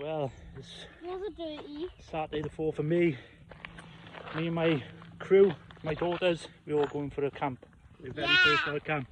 Well, it's never dirty. Saturday the 4th for me. Me and my crew, my daughters, we're all going for a camp. We're very first for a camp.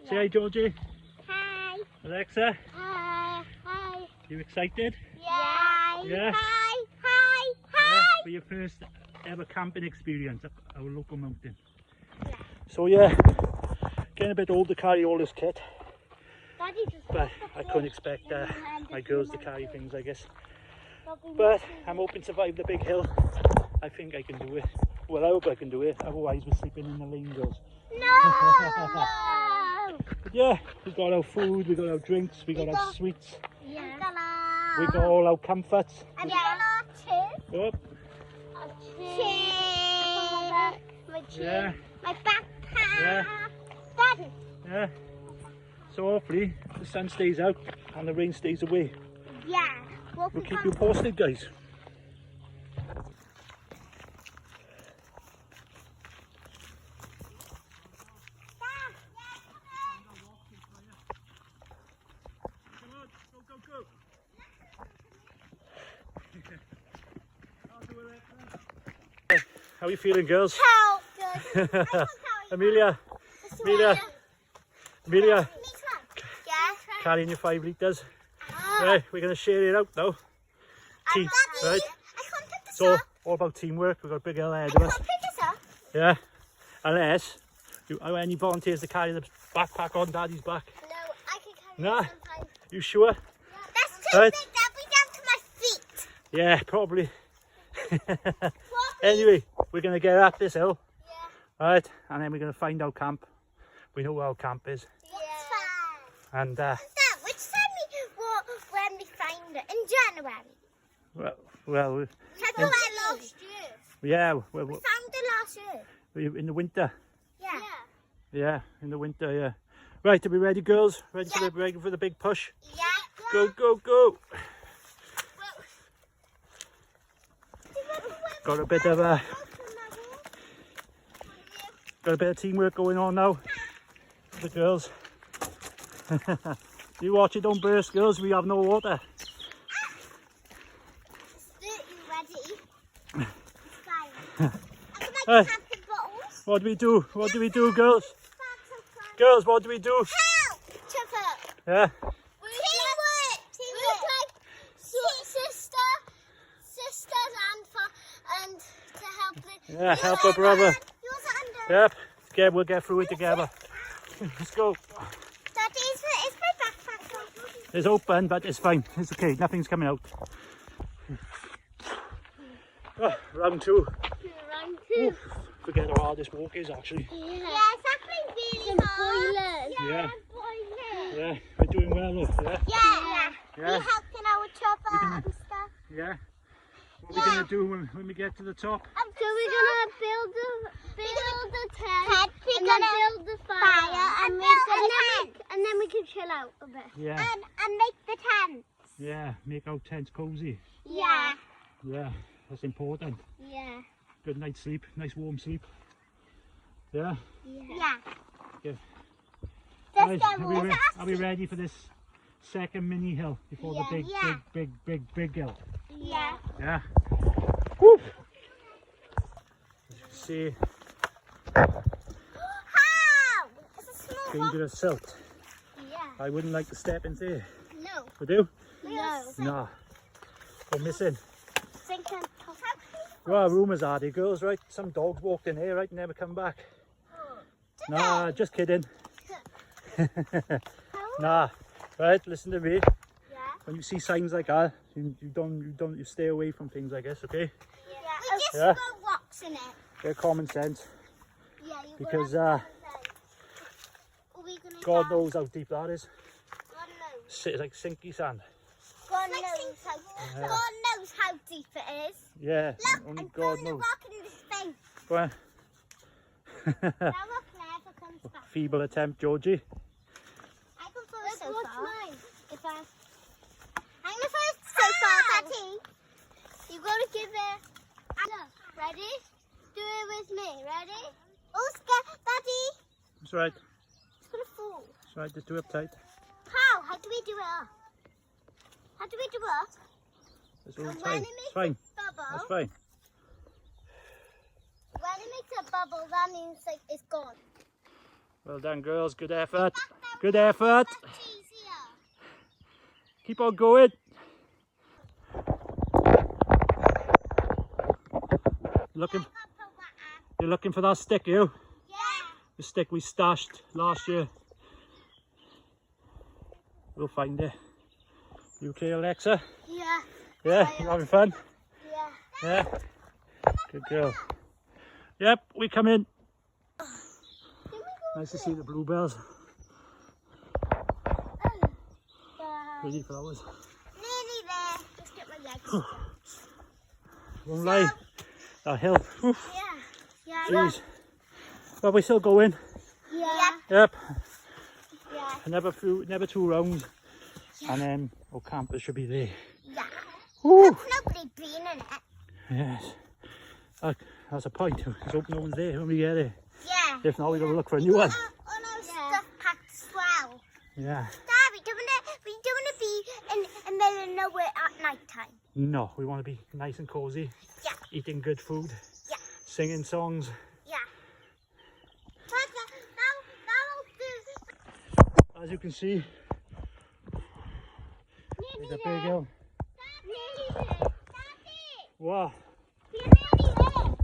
Say hi, Jorgie. Hi. Alexa. Hi. Hi. You excited? Yeah. Yeah. Hi. Hi. Yeah, Hi. for your first ever camping experience up our local mountain. Yeah. So yeah, getting a bit old to carry all this kit, Daddy just but I couldn't expect my girls to carry things, I guess. But I'm hoping to survive the big hill. I think I can do it. Well, I hope I can do it. Otherwise, we're sleeping in the lane, girls. No. But yeah, we got our food, we got our drinks, we got our sweets, Yeah. we got all our comforts. And our chips. Oh, My chips. yeah, My backpack. yeah, Daddy. yeah. So hopefully the sun stays out and the rain stays away. Yeah. We'll keep you posted, guys. How are you feeling, girls? Help. Amelia, Yeah. carrying your 5 litres. Right, we're going to share it out now. Team, right? I can't pick this So, up. all about teamwork. We've got a big hill ahead I of us. can't pick this up. Yeah. Unless, any volunteers to carry the backpack on Daddy's back? No, I can carry Nah. it sometimes. You sure? That's too Right. big. That'll be down to my feet. Yeah, probably. Anyway, we're going to get up this hill, Yeah. right? And then we're going to find our camp. We know where our camp is. Yeah. And, Dad, which time when we find it? In January. well, Check out last year. yeah, We found it last year. in the winter. Yeah. Yeah, in the winter, yeah. Right, are we ready, girls? Ready for the big push? Yeah. Go, go, go! Got a bit of teamwork going on now. The girls. You watch it, don't burst, girls. We have no water. Ready? I can make bottles. What do we do? What do we do, girls? Girls, what do we do? Help! Chipper. Yeah. Teamwork. We look like sisters and to help the. Yeah, help a brother. Yours under. Yep. Yeah, we'll get through it together. Let's go. Daddy, is my backpack open? It's open, but it's fine. It's okay. Nothing's coming out. Oh, round 2. Round 2. Oof, forget how hard this walk is, actually. Yeah, it's actually really hard. Yeah. Boilers. Yeah, we're doing well, look. Yeah. Yeah. Yeah. We're helping our chopper and stuff. Yeah. What are we going to do when we get to the top? So we're gonna build a tent, and then build the fire, and then we can chill out a bit. Yeah. And make the tent. Yeah, make our tents cozy. Yeah. Yeah, that's important. Yeah. Good night's sleep, nice warm sleep. Yeah. Yeah. Good. Just Guys, are we ready for this second mini hill before the big hill? Yeah. Yeah. Woo! As you can see, How? It's a small rock. dangerous silt. Yeah. I wouldn't like to step into there. No. Would you? No. Nah. Go missing. Thinking. Well, rumours are they, girls, right? Some dogs walked in here, right? Never come back. Nah, just kidding. Nah. Right, listen to me. Yeah. When you see signs like that, you stay away from things, I guess, okay? Yeah. We just Yeah. throw rocks in it. They're common sense. Yeah. You Because gonna God die? knows how deep that is. God knows. It's like sinky sand. God knows how deep it is. Yeah, Look, only I'm God throwing a knows. rock in this thing. Go on. That rock never comes back. Feeble attempt, Jorgie. I can throw it so far. Mine. I'm the first so far, Daddy. You gotta give it. Ready? Do it with me. Ready? Oscar, Daddy. It's right. It's gonna fall. It's right, just do it tight. How? How do we do it up? How do we do it up? It's all fine. It's fine. That's fine. When it makes a bubble, that means like it's gone. Well done, girls. Good effort. Good effort. That's easier. Keep on going. You're looking for that stick, you? Yeah. The stick we stashed last year. We'll find it. You okay, Alexa? Yeah. Yeah, you having fun? Yeah. Yeah. Good girl. Yep, we come in. Nice to see the bluebells. Pretty flowers. Nearly there. Just get my legs. Won't lie. That hill. Oof. Yeah. Jeez. But we're still going. Yeah. Yep. Yeah. Never 2 rounds. And then our campers should be there. Yeah. Woo. Nobody been in it. Yes. That's a point. Let's hope no one's there when we get there. Yeah. If not, we're going to look for a new one. Oh no, stuff packed as well. Yeah. Dad, we don't want to be in the middle of nowhere at night time. No, we want to be nice and cozy. Yeah. Eating good food. Yeah. Singing songs. Yeah. That'll do. As you can see, there's a big hill. Nearly there. Daddy. Wow. You're nearly there.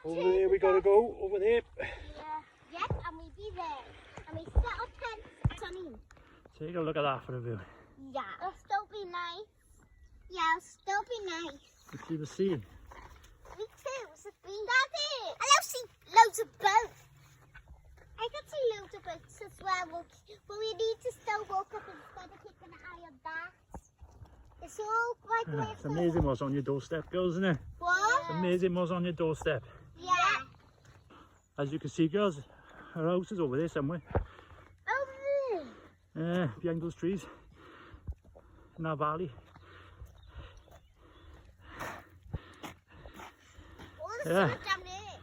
Over there we gotta go. Over there. Yeah. Yes, and we be there. And we set our tents. Sunny. Take a look at that for a view. Yeah. It'll still be nice. Yeah, it'll still be nice. You see the sea. Me too. It's a beach. Daddy. And I'll see loads of boats. I can see loads of boats as well. But we need to still walk up instead of keeping an eye on that. It's all quite Yeah, it's amazing what's on your doorstep, girls, isn't it? What? It's amazing what's on your doorstep. Yeah. As you can see, girls, our house is over there somewhere. Oh, really? Behind those trees. In that valley. Oh, Yeah. there's down there.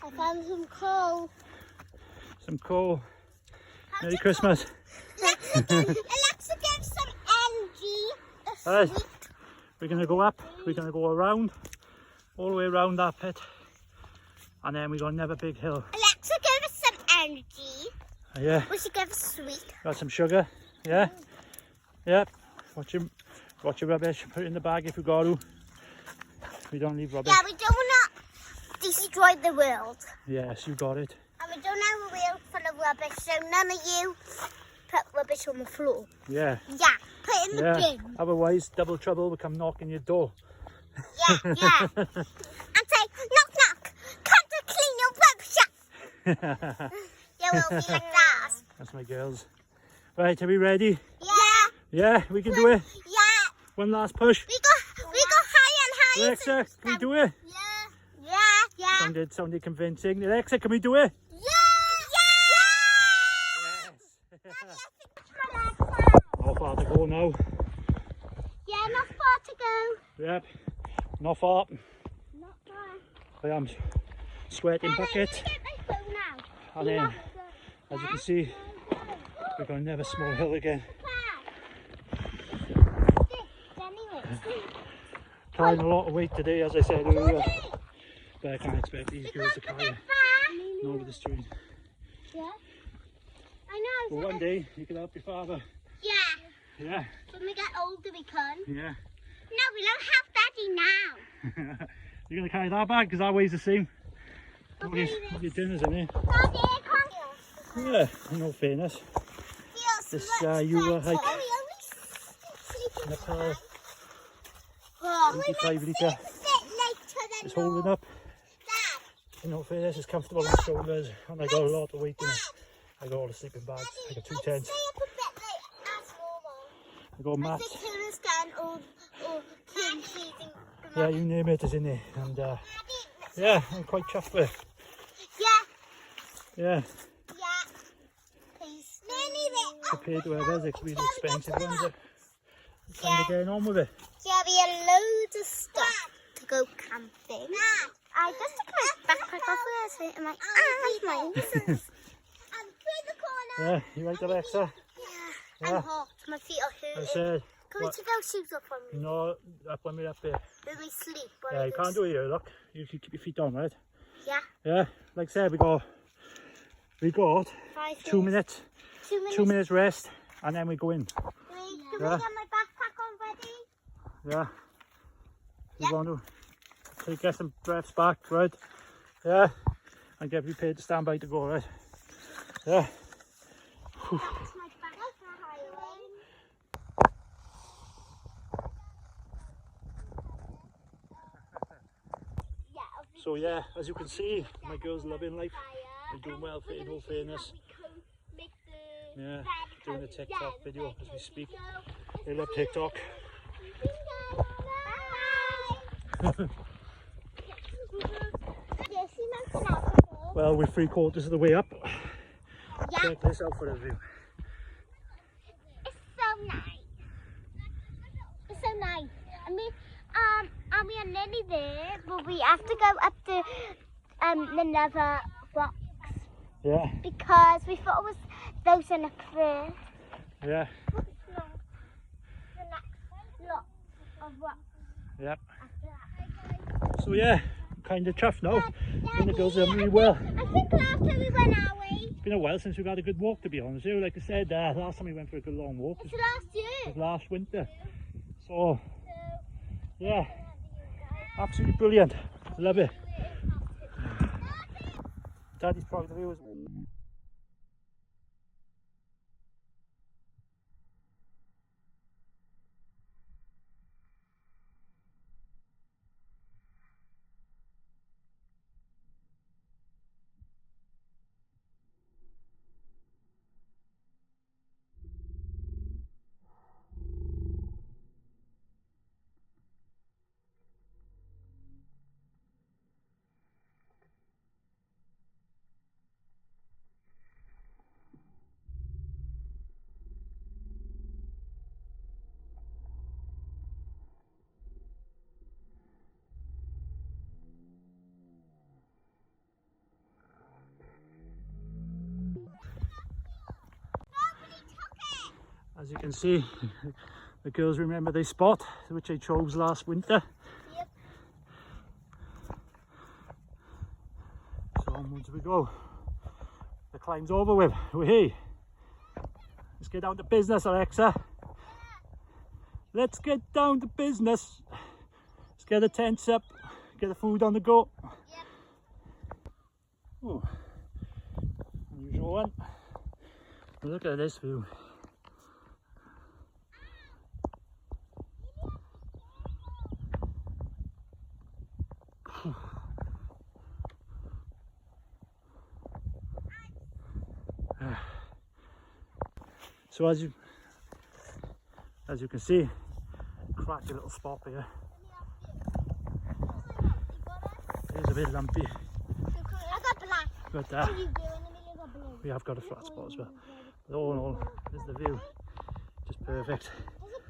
I found some coal. Some coal. Merry Christmas. Alexa gave some energy. Alright, we're going to go up. We're going to go around. All the way around that pit. And then we're going to have a big hill. Alexa gave us some energy. Yeah. We should give us sweet. Got some sugar. Yeah. Yep. Watch your rubbish. Put it in the bag if you got to. We don't leave rubbish. Yeah, we don't want to destroy the world. Yes, you got it. And we don't have a wheel full of rubbish, so none of you put rubbish on the floor. Yeah. Yeah, put it in the bin. Otherwise, double trouble will come knocking your door. Yeah. And say, knock, knock. Come to clean your rubbish up. Yeah, we'll be like that. That's my girls. Right, are we ready? Yeah. Yeah, we can do it. Yeah. One last push. We go higher and higher. Alexa, can we do it? Yeah. Sounded convincing. Alexa, can we do it? Yeah. Not far to go now. Yeah, not far to go. Yep, not far. Not far. I am sweating buckets. Get my phone out. And then, as you can see, we're going to have a small hill again. Carrying a lot of weight today, as I said earlier. But I can't expect these girls to carry it over the street. Yeah. I know. But one day, you can help your father. Yeah. Yeah. When we get older, we can. Yeah. No, we don't have Daddy now. You're going to carry that bag because that weighs the same. Okay, What your dinners in there. Daddy, come here. Yeah, in all fairness. This Euro hike, Nepal, 25 litre, is holding up. In all fairness, it's comfortable on the shoulders, and I got a lot of weight in it. I got all the sleeping bags, I got 2 tents, I got mats. Yeah, you name it is in there, and yeah, I'm quite chuffed with it. Yeah. Compared to others, it's really expensive ones. It's kind of getting on with it. Yeah, we have loads of stuff to go camping. I just took my backpack off with it. I'm like, that's mine. Yeah, you right, Alexa? Yeah. I'm hot. My feet are hurting. I said, Can we take our shoes off on me? no, up when we're up there. When we sleep. Yeah, you can't do it here, look. You can keep your feet down, right? Yeah. Yeah, like I said, we got 2 minutes. 2 minutes. 2 minutes rest, and then we go in. Can we get my backpack on ready? Yeah. You want to get some breaths back, right? Yeah. And get prepared to stand by to go, right? Yeah. Whew. That's my backpack. So yeah, as you can see, my girl's loving life. They're doing well, in all fairness. Yeah, doing a TikTok video as we speak. They love TikTok. Well, we're 3/4 of the way up. Yeah. Check this out for a view. It's so nice. It's so nice. I mean, we are nearly there, but we have to go up the nether rocks. Yeah. Because we thought it was those in the first. Yeah. The next lot of rocks. Yep. After that. So yeah, kind of chuffed now. And the girls are really well. I think last time we went our way. It's been a while since we've had a good walk, to be honest with you. Like I said, last time we went for a good long walk It's last was year. last winter. So yeah, absolutely brilliant. Love it. Daddy's proud of you as well. As you can see, the girls remember this spot, which I chose last winter. Yep. So onwards we go. The climb's over with. Wee. Let's get down to business, Alexa. Let's get down to business. Let's get the tents up, get the food on the go. Yep. Ooh. Unusual one. Look at this view. So as you can see, cracky little spot here. It's a bit lumpy, I got black. but What are you doing? Amelia got blue. we have got a flat spot as well. But all in all, there's the view, just perfect. Is it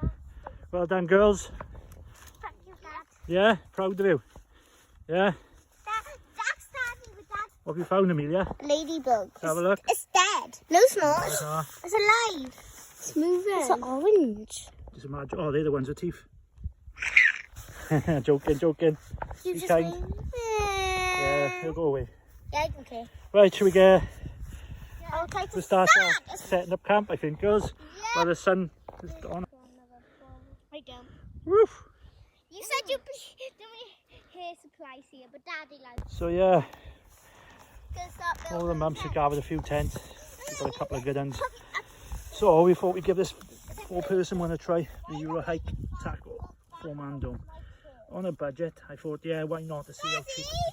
better? Well done, girls. Thank you, Dad. Yeah, proud of you. Yeah. That's Daddy with Dad. What have you found, Amelia? Ladybug. Have a look. It's dead. No, it's not. Those are It's alive. It's moving. It's orange. just imagine. Oh, they're the ones with teeth. Joking, joking. You Be just kind. went, Yeah, he'll go away. Yeah, okay. Right, should we get? I'll try to We start start. setting up camp, I think, girls. Yeah. While the sun is on. I don't. Woof. You said you'd be doing hair supplies here, but Daddy likes So yeah, to start building. all the mums have gathered a few tents. We've got a couple of good ones. So we thought we'd give this 4-person one a try. The Euro hike tackle 4-man dome. On a budget, I thought, yeah, why not, to see how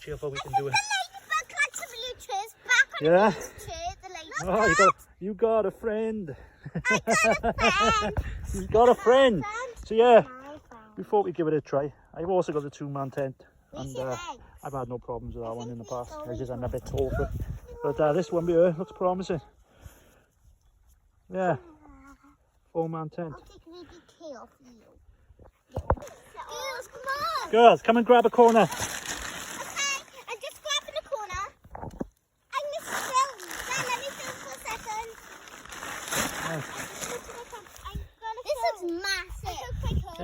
cheerful we can do it. Ladybug like some blue chairs back on Yeah. the chair, the ladybug. Oh, you got a friend. I got a friend. You've got a friend. So yeah, My friend. we thought we'd give it a try. I've also got a 2-man tent, Where's and your eggs? I've had no problems with that one in the past. I just am a bit tall for it. But this one here looks promising. Yeah, 4-man tent. I'll take really care of you. Girls, come on. Girls, come and grab a corner. Okay, I'm just grabbing the corner. I'm Miss Film. Dad, let me film for a second.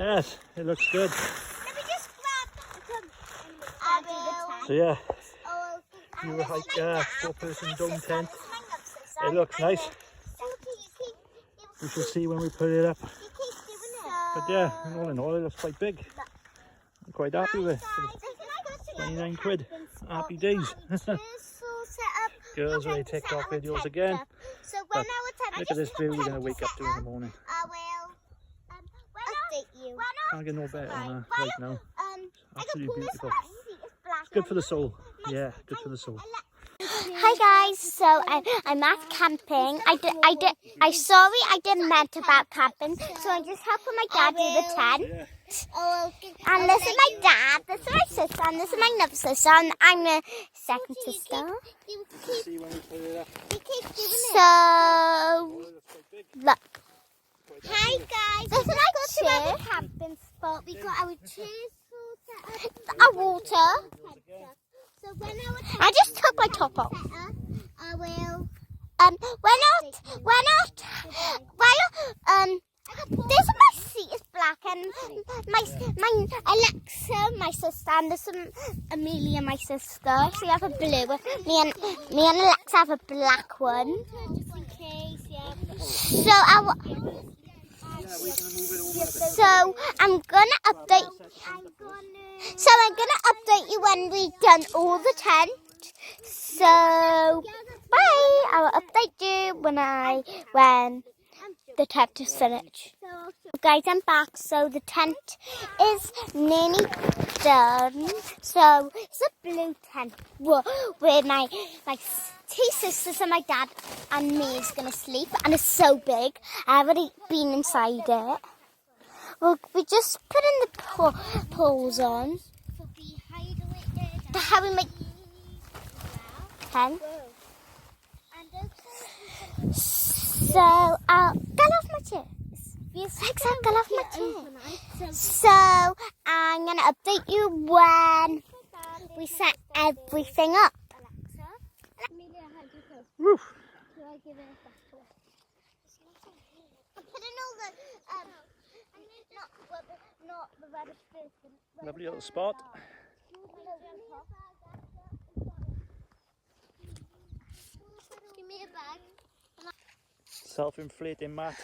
Yes, it looks good. Let me just grab some. So yeah, Oh, Euro hike, 4-person dome tent. It looks nice. We shall see when we put it up. But yeah, all in all, it looks quite big. I'm quite happy with it. 29 quid. Happy days. Girls already ticked off videos again. But look at this view we're going to wake up to in the morning. Can't get no better than that right now. Absolutely beautiful. It's good for the soul. Yeah, good for the soul. Hi guys, so I'm at camping. Sorry I didn't meant about camping, so I'm just helping my dad do the tent. And this is my dad, this is my sister, and this is my other sister, and I'm the second sister. See when we put it up. So, look. Hi guys, this is my chair. Camping spot. We got our chairs sorted. Our water. So when I just took my top off. I will. This is my seat is black, and my Alexa, my sister, and this is Amelia, my sister. She have a blue. Me and Alexa have a black one. Just in case, yeah. So I'm gonna update. So I'm gonna update you when we've done all the tent. So bye. I'll update you when the tent is finished. Guys, I'm back. So the tent is nearly done. So it's a blue tent where my two sisters and my dad and me is gonna sleep, and it's so big. I've already been inside it. Well, we just put in the poles on. How we make tent. So I'll get off my chair. Get off my chair. So I'm gonna update you when we set everything up. Woof. I'm putting all the not the rubbish first. Lovely little spot. Give me a bag. Self-inflating mat.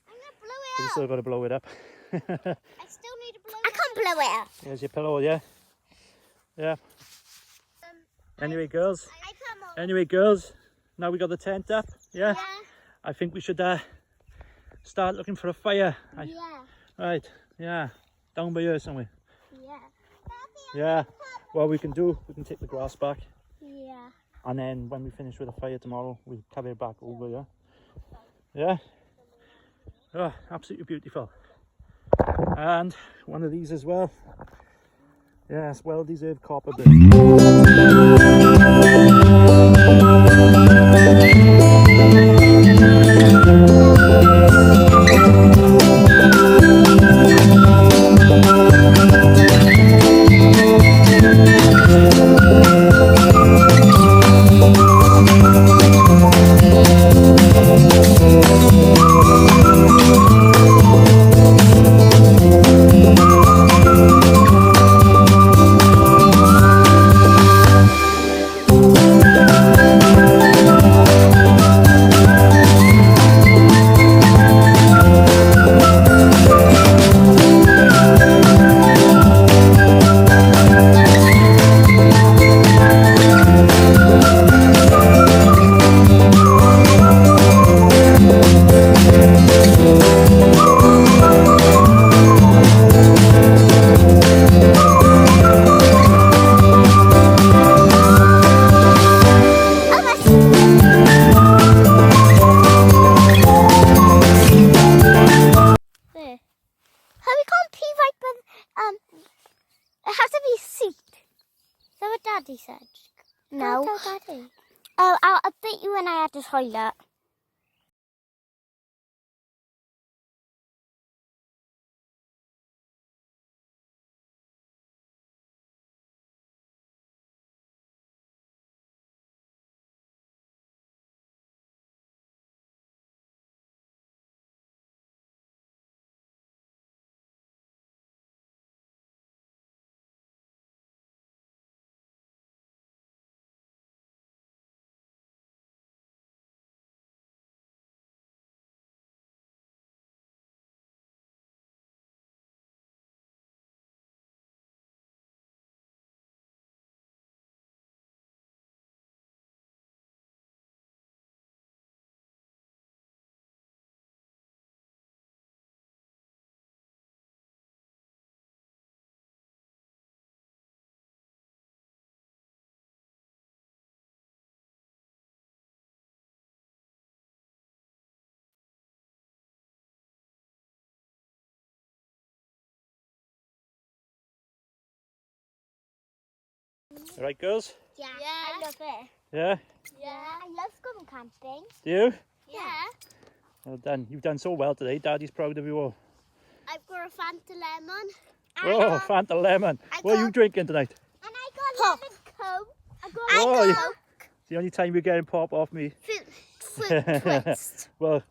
I'm gonna blow You it up. still got to blow it up. I still need to blow it up. I can't blow it up. Here's your pillow, yeah? Yeah. Anyway, girls, now we got the tent up, yeah? I think we should start looking for a fire. Right, yeah, down by here somewhere. Yeah, well we can take the grass back. And then when we finish with the fire tomorrow, we'll carry it back over here. Yeah? Oh, absolutely beautiful. And one of these as well. Yes, well-deserved copper bill. Daddy said. No. Go tell Daddy. Oh, I'll update you when I had the toilet. All right, girls? Yeah. I love it. Yeah? Yeah. I love going camping. Do you? Yeah. Well done. You've done so well today. Daddy's proud of you all. I've got a Fanta lemon. Oh, Fanta lemon. What are you drinking tonight? And I got lemon Coke. I got Coke. It's the only time you're getting pop off me. Fruit twist. Well,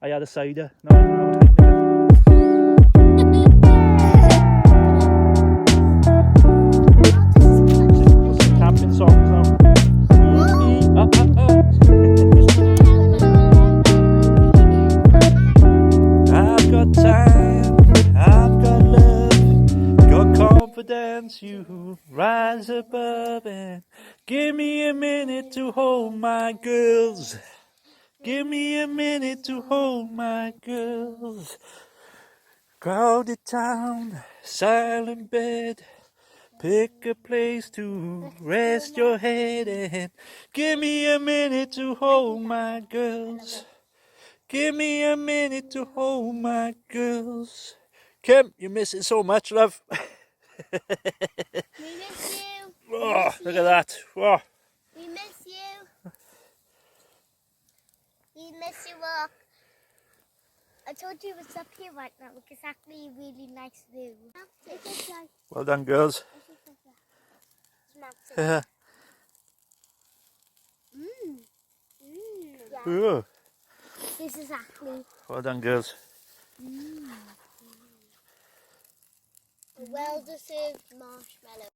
I had a cider. No. Camping songs now. I've got time, I've got love, got confidence, you rise above and give me a minute to hold my girls. Give me a minute to hold my girls. Crowded town, silent bed, pick a place to rest your head and give me a minute to hold my girls. Give me a minute to hold my girls. Kim, you miss it so much, love. We miss you. Oh, look at that. Oh. We miss you. We miss you all. I told you it was up here right now because it's actually a really nice view. Well done, girls. Yeah. Ooh. This is actually Well done, girls. a well-deserved marshmallow.